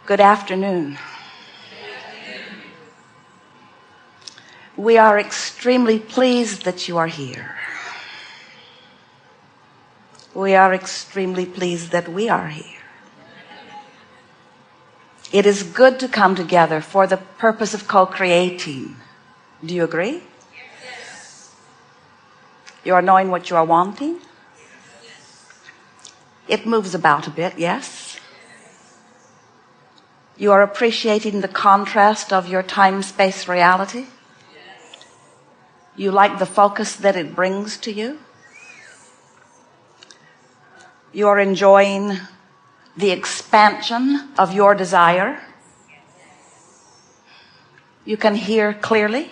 Good afternoon. We are extremely pleased that you are here. We are extremely pleased that we are here. It is good to come together for the purpose of co-creating. Do you agree? Yes. You are knowing what you are wanting? It moves about a bit, yes? You are appreciating the contrast of your time-space reality? You like the focus that it brings to you? You are enjoying the expansion of your desire? You can hear clearly?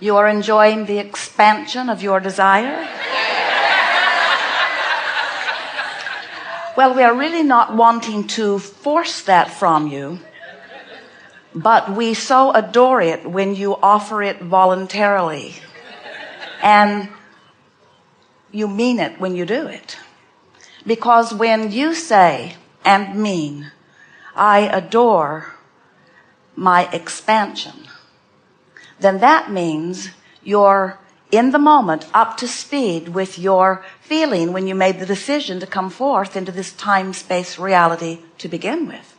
You are enjoying the expansion of your desire? Well, we are really not wanting to force that from you, but we so adore it when you offer it voluntarily, and you mean it when you do it. Because when you say and mean, I adore my expansion, then that means you're in the moment up to speed with your feeling when you made the decision to come forth into this time-space reality to begin with.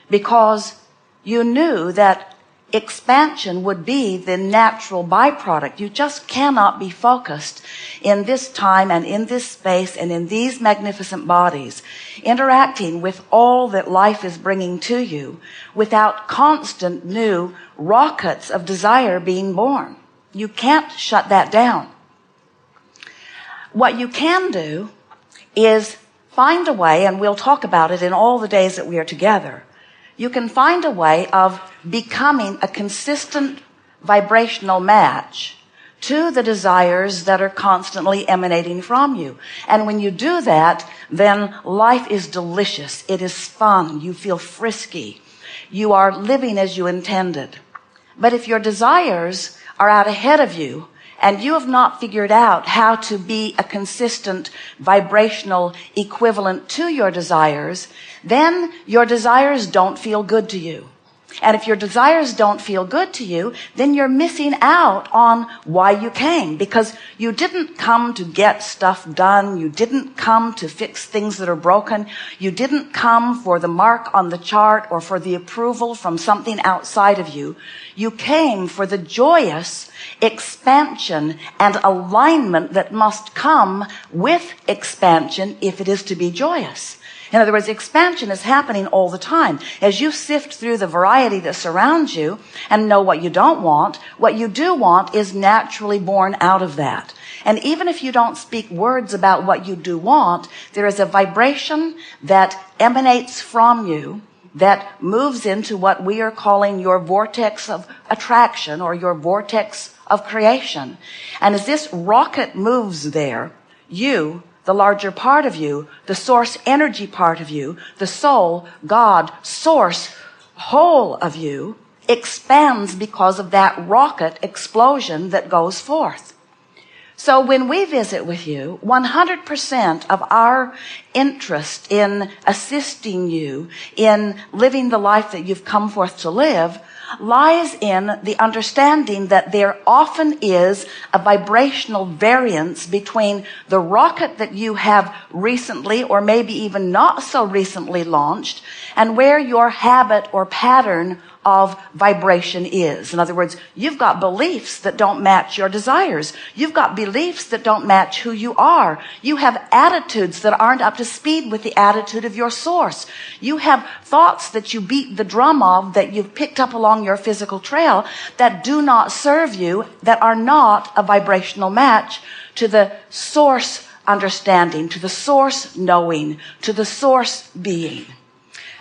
Because you knew that expansion would be the natural byproduct. You just cannot be focused in this time and in this space and in these magnificent bodies, interacting with all that life is bringing to you without constant new rockets of desire being born. You can't shut that down. What you can do is find a way, and we'll talk about it in all the days that we are together. You can find a way of becoming a consistent vibrational match to the desires that are constantly emanating from you. And when you do that, then life is delicious. It is fun. You feel frisky. You are living as you intended. But if your desires are out ahead of you, and you have not figured out how to be a consistent vibrational equivalent to your desires, then your desires don't feel good to you. And if your desires don't feel good to you, then you're missing out on why you came. Because you didn't come to get stuff done. You didn't come to fix things that are broken. You didn't come for the mark on the chart or for the approval from something outside of you. You came for the joyous expansion and alignment that must come with expansion if it is to be joyous. In other words, expansion is happening all the time. As you sift through the variety that surrounds you and know what you don't want, what you do want is naturally born out of that. And even if you don't speak words about what you do want, there is a vibration that emanates from you that moves into what we are calling your vortex of attraction or your vortex of creation. And as this rocket moves there, you, the larger part of you, the source energy part of you, the soul, God, source, whole of you, expands because of that rocket explosion that goes forth. So when we visit with you, 100% of our interest in assisting you in living the life that you've come forth to live lies in the understanding that there often is a vibrational variance between the rocket that you have recently or maybe even not so recently launched and where your habit or pattern of vibration is. In other words, you've got beliefs that don't match your desires. You've got beliefs that don't match who you are. You have attitudes that aren't up to speed with the attitude of your source. You have thoughts that you beat the drum of that you've picked up along your physical trail that do not serve you, that are not a vibrational match to the source understanding, to the source knowing, to the source being.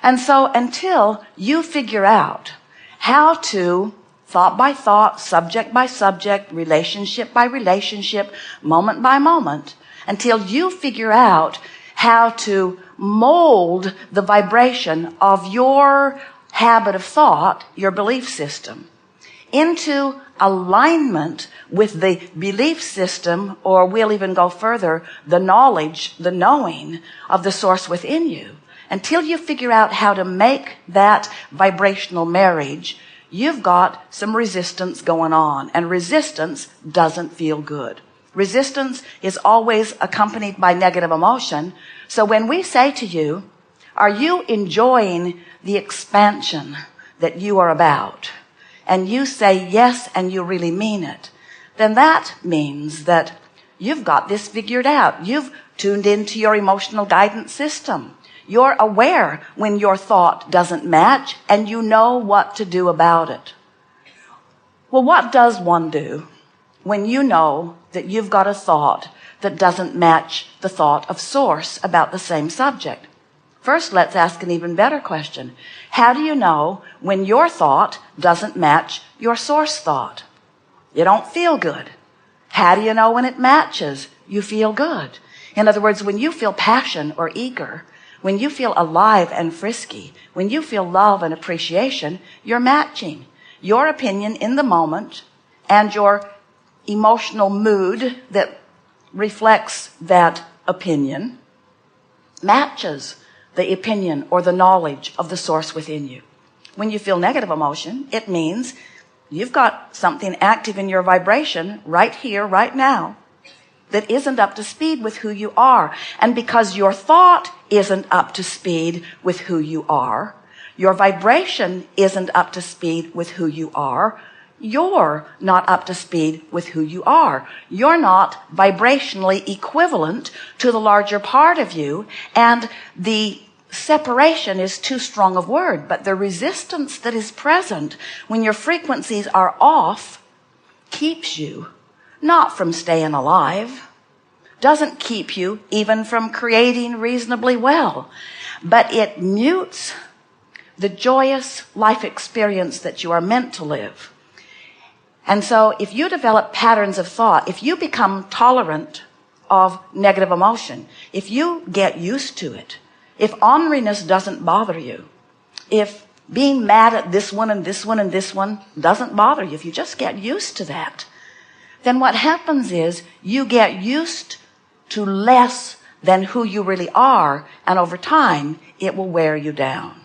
And so until you figure out how to, thought by thought, subject by subject, relationship by relationship, moment by moment, until you figure out how to mold the vibration of your habit of thought, your belief system, into alignment with the belief system, or we'll even go further, the knowledge, the knowing of the source within you, until you figure out how to make that vibrational marriage, you've got some resistance going on. And resistance doesn't feel good. Resistance is always accompanied by negative emotion. So when we say to you, are you enjoying the expansion that you are about? And you say yes, and you really mean it. Then that means that you've got this figured out. You've tuned into your emotional guidance system. You're aware when your thought doesn't match, and you know what to do about it. Well, what does one do when you know that you've got a thought that doesn't match the thought of source about the same subject? First, let's ask an even better question. How do you know when your thought doesn't match your source thought? You don't feel good. How do you know when it matches? You feel good. In other words, when you feel passion or eager, when you feel alive and frisky, when you feel love and appreciation, you're matching your opinion in the moment and your emotional mood that reflects that opinion matches the opinion or the knowledge of the source within you. When you feel negative emotion, it means you've got something active in your vibration right here, right now, that isn't up to speed with who you are. And because your thought isn't up to speed with who you are, your vibration isn't up to speed with who you are, you're not up to speed with who you are. You're not vibrationally equivalent to the larger part of you, and the separation is too strong a word, but the resistance that is present when your frequencies are off keeps you not from staying alive, doesn't keep you even from creating reasonably well, but it mutes the joyous life experience that you are meant to live. And so if you develop patterns of thought, if you become tolerant of negative emotion, if you get used to it, if orneriness doesn't bother you, if being mad at this one and this one and this one doesn't bother you, if you just get used to that, then what happens is you get used to less than who you really are, and over time it will wear you down.